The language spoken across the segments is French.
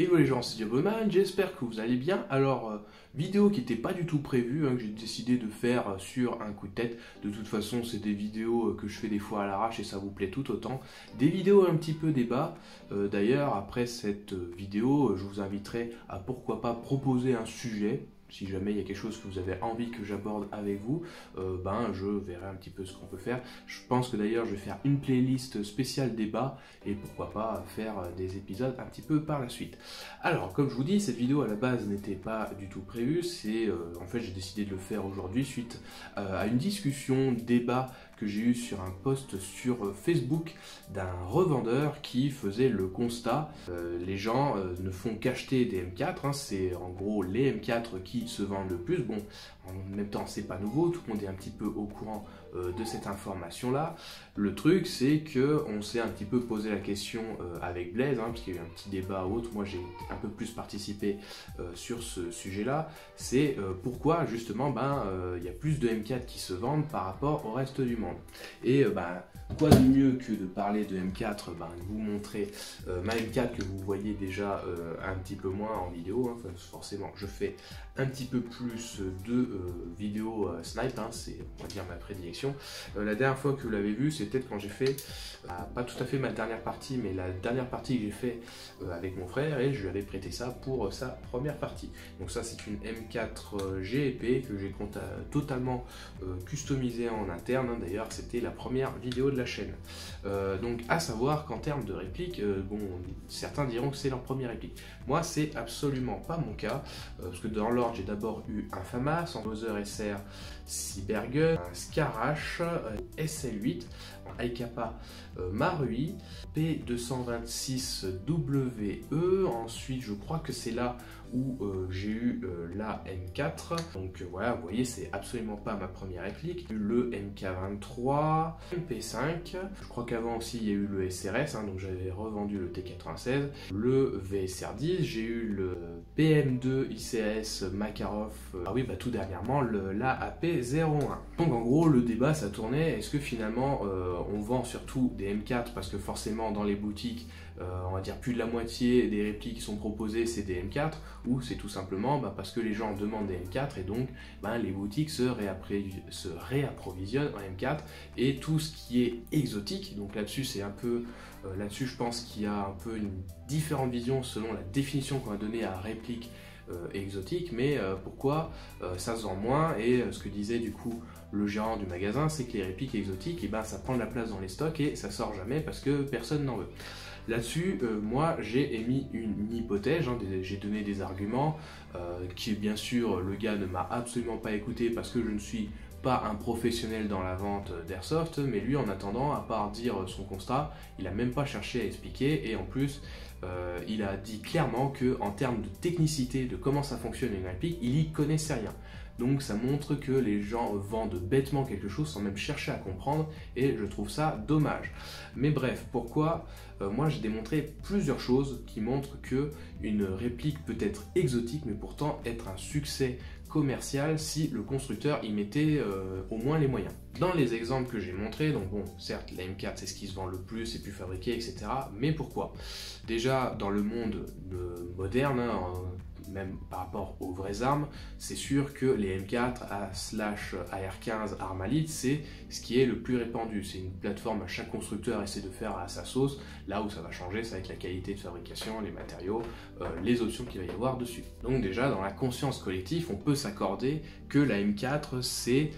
Hello les gens, c'est Diabloman, j'espère que vous allez bien. Alors, vidéo qui n'était pas du tout prévue, que j'ai décidé de faire sur un coup de tête. De toute façon, c'est des vidéos que je fais des fois à l'arrache et ça vous plaît tout autant. Des vidéos un petit peu débat. D'ailleurs, après cette vidéo, je vous inviterai à pourquoi pas proposer un sujet. Si jamais il y a quelque chose que vous avez envie que j'aborde avec vous, je verrai un petit peu ce qu'on peut faire. Je pense que d'ailleurs je vais faire une playlist spéciale débat et pourquoi pas faire des épisodes un petit peu par la suite. Alors comme je vous dis, cette vidéo à la base n'était pas du tout prévue. En fait j'ai décidé de le faire aujourd'hui suite à une discussion, débat que j'ai eu sur un post sur Facebook d'un revendeur qui faisait le constat les gens ne font qu'acheter des M4, c'est en gros les M4 qui se vendent le plus. Bon, en même temps c'est pas nouveau, tout le monde est un petit peu au courant de cette information là. Le truc c'est que on s'est un petit peu posé la question avec Blaise, parce qu'il y a eu un petit débat ou autre. Moi j'ai un peu plus participé sur ce sujet là. C'est pourquoi justement il y a plus de M4 qui se vendent par rapport au reste du monde. Et quoi de mieux que de parler de M4, de vous montrer ma M4 que vous voyez déjà un petit peu moins en vidéo, forcément je fais un petit peu plus de vidéos snipe, c'est on va dire ma prédilection. La dernière fois que vous l'avez vu, c'est peut-être quand j'ai fait, pas tout à fait ma dernière partie, mais la dernière partie que j'ai fait avec mon frère, et je lui avais prêté ça pour sa première partie. Donc ça c'est une M4 GEP que j'ai totalement customisée en interne, d'ailleurs c'était la première vidéo de la chaîne. Donc à savoir qu'en termes de réplique, certains diront que c'est leur première réplique. Moi c'est absolument pas mon cas, parce que dans l'ordre j'ai d'abord eu un FAMAS, un Bowser SR Cybergun, un Scarache, SL8, un Aikapa Marui, P226WE, ensuite je crois que c'est là où j'ai eu la M4, donc voilà, vous voyez c'est absolument pas ma première réplique. Le MK23, MP5, je crois qu'avant aussi il y a eu le SRS, donc j'avais revendu le T96, le VSR10, j'ai eu le PM2 ICS Makarov, tout dernièrement la AP01. Donc en gros le débat ça tournait, est-ce que finalement on vend surtout des M4 parce que forcément dans les boutiques on va dire plus de la moitié des répliques qui sont proposées c'est des M4, ou c'est tout simplement parce que les gens demandent des M4 et donc les boutiques se réapprovisionnent en M4 et tout ce qui est exotique. Donc là-dessus c'est un peu là-dessus je pense qu'il y a un peu une différente vision selon la définition qu'on a donnée à réplique exotique, mais pourquoi ça se vend moins. Et ce que disait du coup le gérant du magasin, c'est que les répliques exotiques, ça prend de la place dans les stocks et ça sort jamais parce que personne n'en veut. Là-dessus, moi j'ai émis une hypothèse, j'ai donné des arguments qui bien sûr le gars ne m'a absolument pas écouté parce que je ne suis pas un professionnel dans la vente d'airsoft, mais lui en attendant, à part dire son constat, il a même pas cherché à expliquer, et en plus il a dit clairement que en termes de technicité de comment ça fonctionne une réplique, il y connaissait rien. Donc ça montre que les gens vendent bêtement quelque chose sans même chercher à comprendre, et je trouve ça dommage. Mais bref, pourquoi moi j'ai démontré plusieurs choses qui montrent que une réplique peut être exotique mais pourtant être un succès commercial si le constructeur y mettait au moins les moyens. Dans les exemples que j'ai montrés, donc certes la M4 c'est ce qui se vend le plus, c'est plus fabriqué, etc. Mais pourquoi? Déjà dans le monde moderne, même par rapport aux vraies armes, c'est sûr que les M4 AR15 Armalite, c'est ce qui est le plus répandu. C'est une plateforme, chaque constructeur essaie de faire à sa sauce. Là où ça va changer, ça va être la qualité de fabrication, les matériaux, les options qu'il va y avoir dessus. Donc déjà, dans la conscience collective, on peut s'accorder que la M4, c'est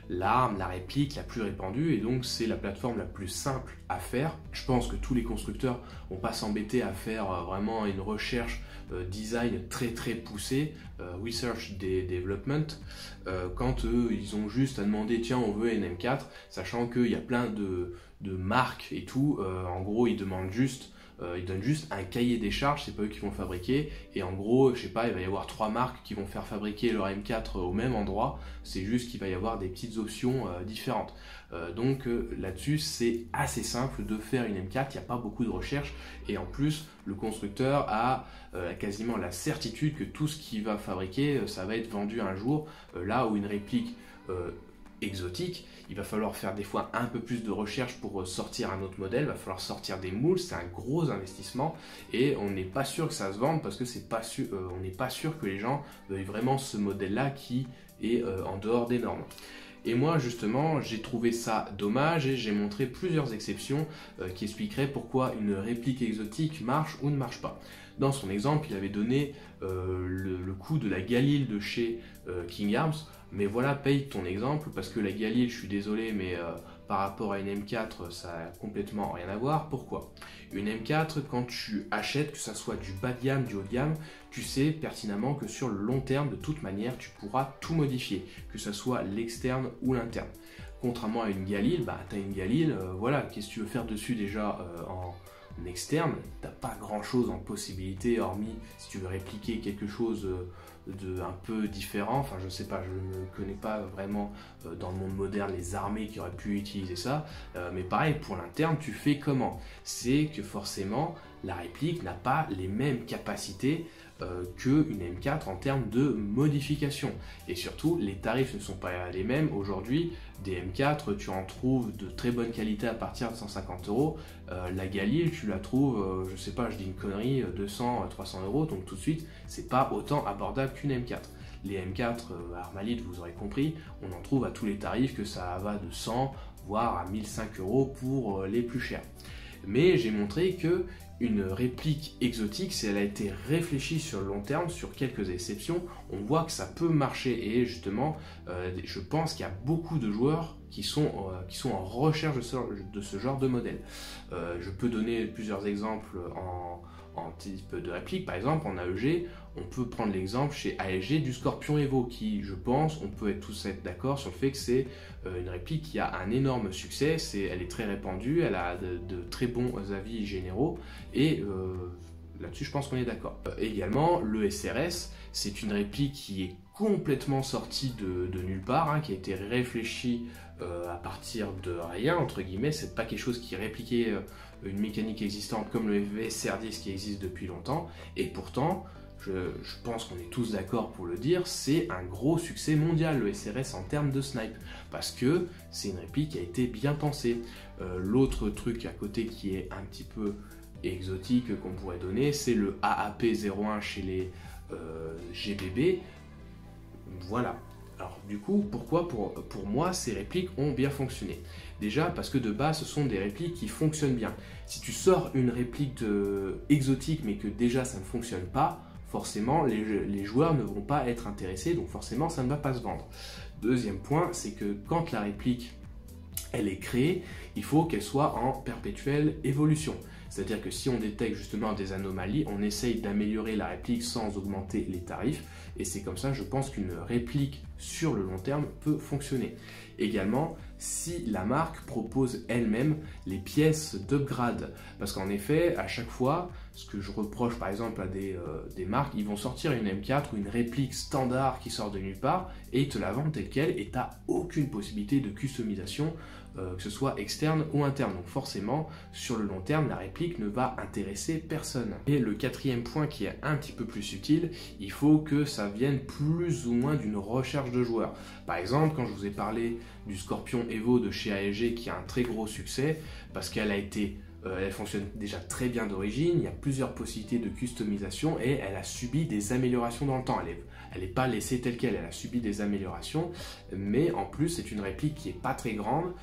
l'arme, la réplique la plus répandue, et donc c'est la plateforme la plus simple à faire. Je pense que tous les constructeurs vont pas s'embêter à faire vraiment une recherche design très poussée, research development, quand ils ont juste à demander tiens on veut une M4, sachant qu'il y a plein de marques et tout. En gros ils demandent juste ils donnent juste un cahier des charges, c'est pas eux qui vont fabriquer, et en gros, je sais pas, il va y avoir 3 marques qui vont faire fabriquer leur M4 au même endroit, c'est juste qu'il va y avoir des petites options différentes. Donc là-dessus, c'est assez simple de faire une M4, il n'y a pas beaucoup de recherche, et en plus, le constructeur a quasiment la certitude que tout ce qu'il va fabriquer, ça va être vendu un jour, là où une réplique exotique, il va falloir faire des fois un peu plus de recherche pour sortir un autre modèle, il va falloir sortir des moules, c'est un gros investissement et on n'est pas sûr que ça se vende parce que on n'est pas sûr que les gens veuillent vraiment ce modèle-là qui est en dehors des normes. Et moi justement j'ai trouvé ça dommage et j'ai montré plusieurs exceptions qui expliqueraient pourquoi une réplique exotique marche ou ne marche pas. Dans son exemple, il avait donné le coût de la Galil de chez King Arms, mais voilà, paye ton exemple, parce que la Galil, je suis désolé, mais par rapport à une M4, ça n'a complètement rien à voir. Pourquoi? Une M4, quand tu achètes, que ça soit du bas de gamme, du haut de gamme, tu sais pertinemment que sur le long terme, de toute manière, tu pourras tout modifier, que ce soit l'externe ou l'interne. Contrairement à une Galil, bah, tu as une Galil, voilà, qu'est-ce que tu veux faire dessus déjà en externe, t'as pas grand chose en possibilité, hormis si tu veux répliquer quelque chose de un peu différent. Enfin, je sais pas, je ne connais pas vraiment dans le monde moderne les armées qui auraient pu utiliser ça, mais pareil pour l'interne, tu fais comment? C'est que forcément la réplique n'a pas les mêmes capacités qu'une M4 en termes de modification, et surtout les tarifs ne sont pas les mêmes. Aujourd'hui, des M4 tu en trouves de très bonne qualité à partir de 150 €. La Galil tu la trouves, je sais pas, je dis une connerie, 200-300 €, donc tout de suite c'est pas autant abordable qu'une M4. Les M4 Armalite, vous aurez compris, on en trouve à tous les tarifs, que ça va de 100 voire à 1005 € pour les plus chers. Mais j'ai montré que une réplique exotique, si elle a été réfléchie sur le long terme, sur quelques exceptions, on voit que ça peut marcher. Et justement, je pense qu'il y a beaucoup de joueurs qui sont en recherche de ce genre de modèle. Je peux donner plusieurs exemples en type de réplique. Par exemple, en AEG, on peut prendre l'exemple chez AEG du Scorpion Evo, qui, je pense, on peut tous être d'accord sur le fait que c'est une réplique qui a un énorme succès. Elle est très répandue, elle a de très bons avis généraux, et là-dessus, je pense qu'on est d'accord. Également, le SRS, c'est une réplique qui est complètement sortie de nulle part, hein, qui a été réfléchie à partir de rien, entre guillemets. C'est pas quelque chose qui répliquait une mécanique existante comme le VSR10 qui existe depuis longtemps, et pourtant, je pense qu'on est tous d'accord pour le dire, c'est un gros succès mondial le SRS en termes de snipe, parce que c'est une réplique qui a été bien pensée. L'autre truc à côté qui est un petit peu exotique qu'on pourrait donner, c'est le AAP01 chez les GBB. Voilà. Alors du coup, pourquoi pour moi ces répliques ont bien fonctionné? Déjà parce que de base ce sont des répliques qui fonctionnent bien. Si tu sors une réplique exotique mais que déjà ça ne fonctionne pas, forcément les joueurs ne vont pas être intéressés, donc forcément ça ne va pas se vendre. Deuxième point, c'est que quand la réplique elle est créée, il faut qu'elle soit en perpétuelle évolution. C'est-à-dire que si on détecte justement des anomalies, on essaye d'améliorer la réplique sans augmenter les tarifs. Et c'est comme ça, je pense qu'une réplique sur le long terme peut fonctionner. Également, si la marque propose elle-même les pièces d'upgrade. Parce qu'en effet, à chaque fois, ce que je reproche par exemple à des marques, ils vont sortir une M4 ou une réplique standard qui sort de nulle part et ils te la vendent telle quelle, et tu n'as aucune possibilité de customisation, que ce soit externe ou interne. Donc forcément, sur le long terme, la réplique ne va intéresser personne. Et le quatrième point qui est un petit peu plus subtil, il faut que ça vienne plus ou moins d'une recherche de joueurs. Par exemple, quand je vous ai parlé du Scorpion Evo de chez AEG qui a un très gros succès, parce qu'elle a été... elle fonctionne déjà très bien d'origine, il y a plusieurs possibilités de customisation et elle a subi des améliorations dans le temps. Elle n'est pas laissée telle qu'elle, elle a subi des améliorations, mais en plus c'est une réplique qui n'est pas très grande,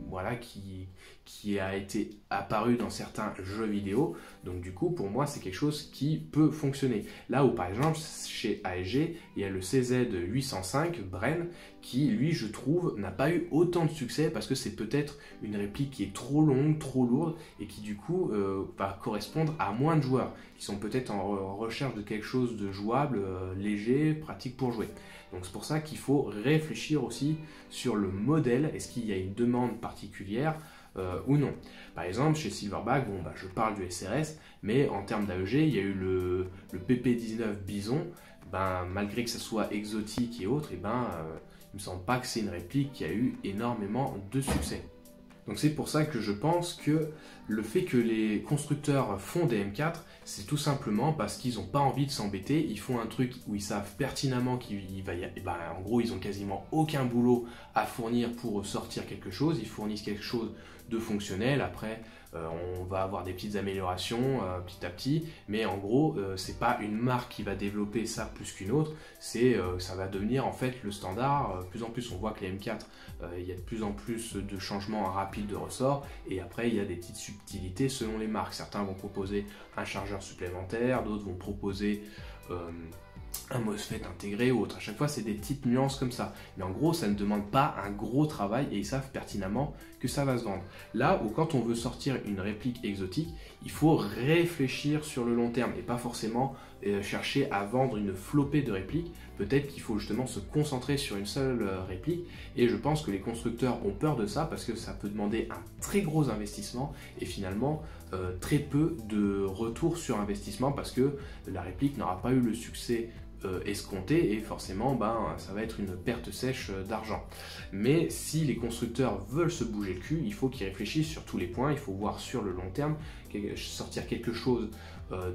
voilà, qui a été apparue dans certains jeux vidéo. Donc du coup pour moi c'est quelque chose qui peut fonctionner. Là où par exemple chez AEG il y a le CZ805 Bren qui lui je trouve n'a pas eu autant de succès parce que c'est peut-être une réplique qui est trop longue, trop lourde et qui du coup va correspondre à moins de joueurs qui sont peut-être en recherche de quelque chose de jouable, léger, pratique pour jouer. Donc c'est pour ça qu'il faut réfléchir aussi sur le modèle, est-ce qu'il y a une demande particulière ou non. Par exemple chez Silverback, bon, je parle du SRS, mais en termes d'AEG, il y a eu le PP19 Bison, malgré que ça soit exotique et autres, il me semble pas que c'est une réplique qui a eu énormément de succès. Donc c'est pour ça que je pense que le fait que les constructeurs font des M4, c'est tout simplement parce qu'ils n'ont pas envie de s'embêter. Ils font un truc où ils savent pertinemment en gros, ils ont quasiment aucun boulot à fournir pour sortir quelque chose. Ils fournissent quelque chose de fonctionnel. Après, on va avoir des petites améliorations petit à petit, mais en gros, c'est pas une marque qui va développer ça plus qu'une autre. Ça va devenir en fait le standard. De plus en plus, on voit que les M4, il y a de plus en plus de changements rapides de ressort, et après il y a des petites subtilités selon les marques. Certains vont proposer un chargeur supplémentaire, d'autres vont proposer un MOSFET intégré ou autre. À chaque fois, c'est des petites nuances comme ça. Mais en gros, ça ne demande pas un gros travail et ils savent pertinemment que ça va se vendre. Là où quand on veut sortir une réplique exotique, il faut réfléchir sur le long terme et pas forcément chercher à vendre une flopée de répliques. Peut-être qu'il faut justement se concentrer sur une seule réplique, et je pense que les constructeurs ont peur de ça parce que ça peut demander un très gros investissement et finalement très peu de retour sur investissement parce que la réplique n'aura pas eu le succès escompté et forcément ça va être une perte sèche d'argent. Mais si les constructeurs veulent se bouger le cul, il faut qu'ils réfléchissent sur tous les points, il faut voir sur le long terme, sortir quelque chose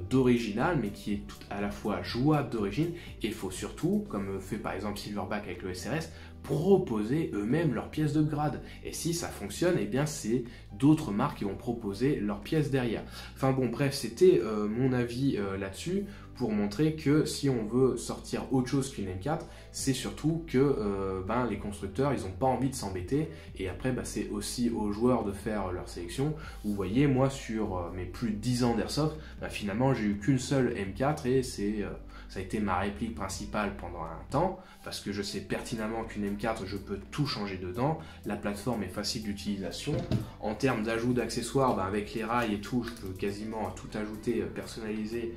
d'original mais qui est tout à la fois jouable d'origine, et il faut surtout, comme fait par exemple Silverback avec le SRS, proposer eux-mêmes leurs pièces de grade. Et si ça fonctionne, eh bien c'est d'autres marques qui vont proposer leurs pièces derrière. Enfin bon, bref, c'était mon avis là-dessus, pour montrer que si on veut sortir autre chose qu'une M4, c'est surtout que les constructeurs, ils n'ont pas envie de s'embêter, et après c'est aussi aux joueurs de faire leur sélection. Vous voyez, moi sur mes plus de 10 ans d'airsoft, finalement j'ai eu qu'une seule M4 et ça a été ma réplique principale pendant un temps, parce que je sais pertinemment qu'une M4, je peux tout changer dedans. La plateforme est facile d'utilisation. En termes d'ajout d'accessoires, avec les rails et tout, je peux quasiment tout ajouter, personnaliser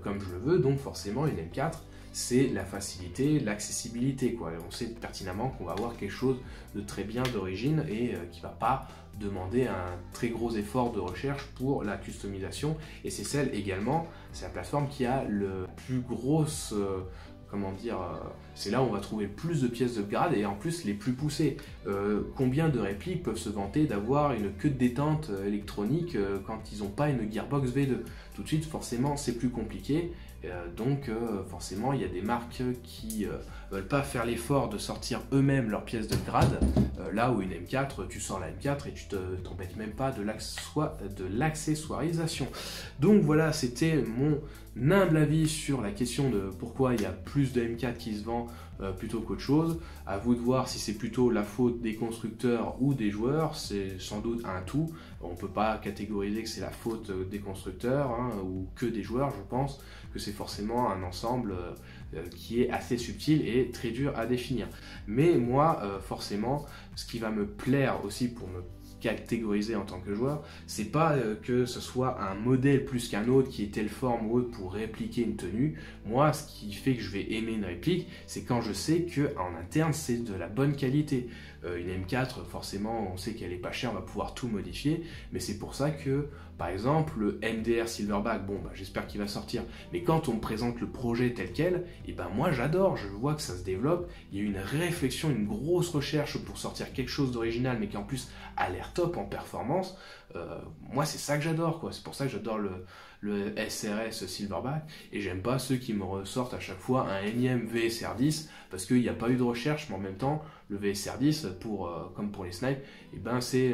comme je le veux. Donc forcément, une M4, c'est la facilité, l'accessibilité, quoi. On sait pertinemment qu'on va avoir quelque chose de très bien d'origine et qui ne va pas demander un très gros effort de recherche pour la customisation. Et c'est celle également, c'est la plateforme qui a le plus grosse... c'est là où on va trouver plus de pièces de grade et en plus les plus poussées. Combien de répliques peuvent se vanter d'avoir une queue de détente électronique quand ils n'ont pas une Gearbox V2? Tout de suite, forcément, c'est plus compliqué. Donc forcément, il y a des marques qui veulent pas faire l'effort de sortir eux-mêmes leurs pièces de grade. Là où une M4, tu sors la M4 et tu t'embêtes même pas de l'accessoirisation. Donc voilà, c'était mon humble avis sur la question de pourquoi il y a plus de M4 qui se vend plutôt qu'autre chose. À vous de voir si c'est plutôt la faute des constructeurs ou des joueurs. C'est sans doute un tout. On ne peut pas catégoriser que c'est la faute des constructeurs ou que des joueurs. Je pense que c'est forcément un ensemble qui est assez subtil et très dur à définir. Mais moi, forcément, ce qui va me plaire aussi pour me catégoriser en tant que joueur, c'est pas que ce soit un modèle plus qu'un autre qui est telle forme ou autre pour répliquer une tenue. Moi, ce qui fait que je vais aimer une réplique, c'est quand je sais que en interne c'est de la bonne qualité. Une M4, forcément, on sait qu'elle est pas chère, on va pouvoir tout modifier, mais c'est pour ça que, par exemple, le MDR Silverback, j'espère qu'il va sortir, mais quand on me présente le projet tel quel, moi j'adore, je vois que ça se développe, il y a une réflexion, une grosse recherche pour sortir quelque chose d'original, mais qui en plus a l'air top en performance. Moi c'est ça que j'adore, quoi. C'est pour ça que j'adore le SRS Silverback, et j'aime pas ceux qui me ressortent à chaque fois un énième VSR10 parce qu'il n'y a pas eu de recherche, mais en même temps le VSR10 comme pour les snipes, c'est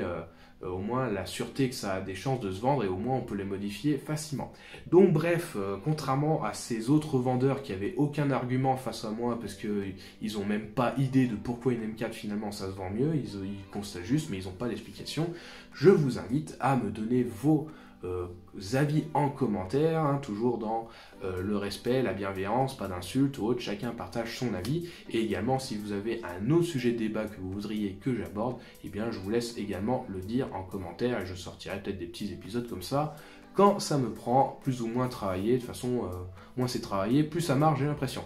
au moins la sûreté que ça a des chances de se vendre, et au moins on peut les modifier facilement. Donc bref, contrairement à ces autres vendeurs qui avaient aucun argument face à moi parce qu'ils ont même pas idée de pourquoi une M4 finalement ça se vend mieux, ils constatent juste mais ils n'ont pas d'explication, je vous invite à me donner vos avis en commentaire, toujours dans le respect, la bienveillance, pas d'insultes ou autre, chacun partage son avis. Et également, si vous avez un autre sujet de débat que vous voudriez que j'aborde, je vous laisse également le dire en commentaire, et je sortirai peut-être des petits épisodes comme ça quand ça me prend plus ou moins travailler. De toute façon, moins c'est travaillé, plus ça marche, j'ai l'impression.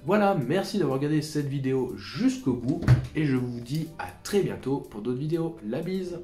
Voilà, merci d'avoir regardé cette vidéo jusqu'au bout, et je vous dis à très bientôt pour d'autres vidéos. La bise!